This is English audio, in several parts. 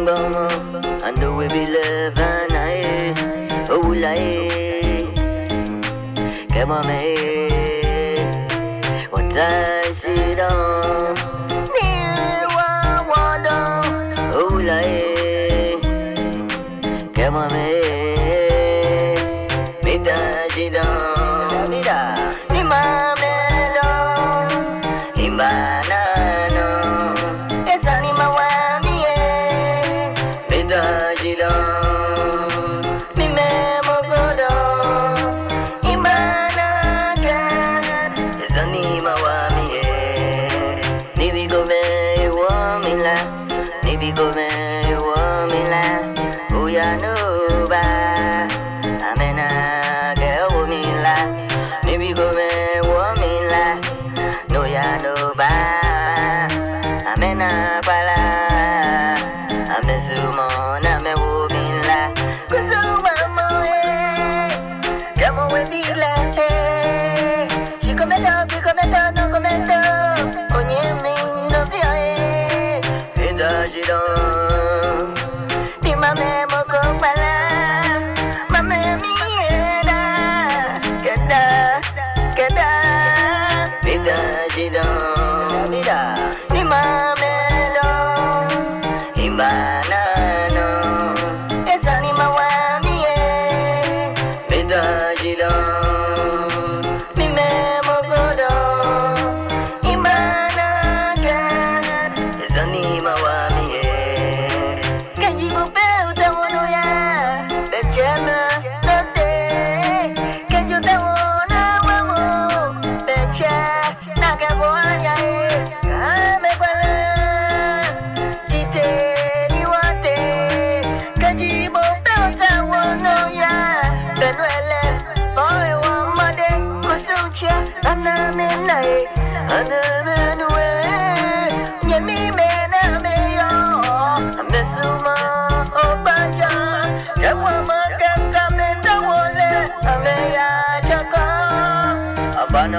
Bama, I know we be living I oh like come on me what I see down near one oh like come on me mida see down mida ni mame do imbana no esa ni mawami mida see down ni me mogodo imbana ga esa ni mawami ni bigo me wamila ni bigo me wamila uya no ba amena ga wamila ni bigo me wamila no ya no ba amena pala amesumo na me wamila kuzuma mo kamo we bila she comenta no comenta onye mi no via vida jiro ni mame moko pala mame mi era keda vida jiro vida ni mame do imbana no esa ni mawami vida jiro ni me mogodo imbana ga esa ni mawami kanji bo pe utawono ya bechema note kanji utawono wamo becha nakaboya kame kwala kite ni wate kanji bo pe utawono ya benwele boy wamade kusucha anamenai anamenwe nyemi mena meyo amesuma obaja kemwa makaka menta wole ameya chaka ambana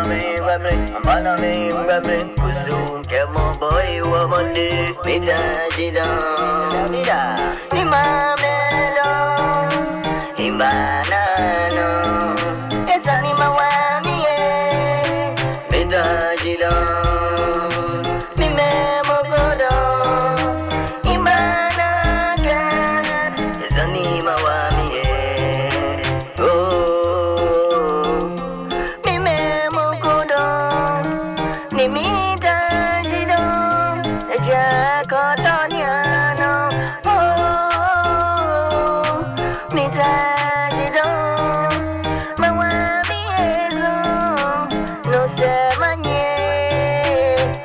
me ngamre kusum kemo boy wamade mida jida mida ni mamelo imbana no esa ni mawami mida jida ni me mogodo imbana ga esa ni mawami oh mi me mogodo ni mida jida ja kotonyano oh mida jida mawami ezo no se manye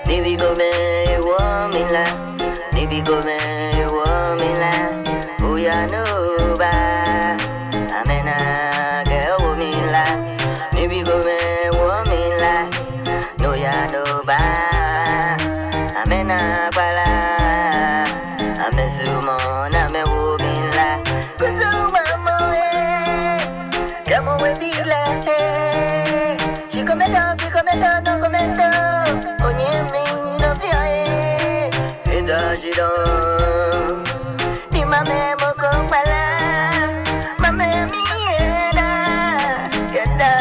ni bigo me wamila ni bigo me wamila uya no ba amena ga wamila ni bigo me wamila no ya no ba amena pala amesumo na me wamila kuzuma mo kamo we bila she comenta no comenta onye mi no via vida jiro ni mame moko pala mame mi era keda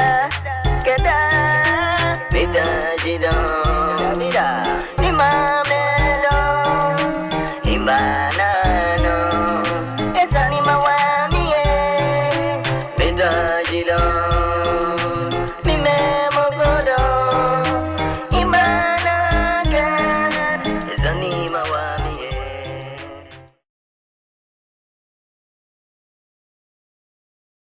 vida jiro vida ni mame do imbana no esa ni mawami vida jiro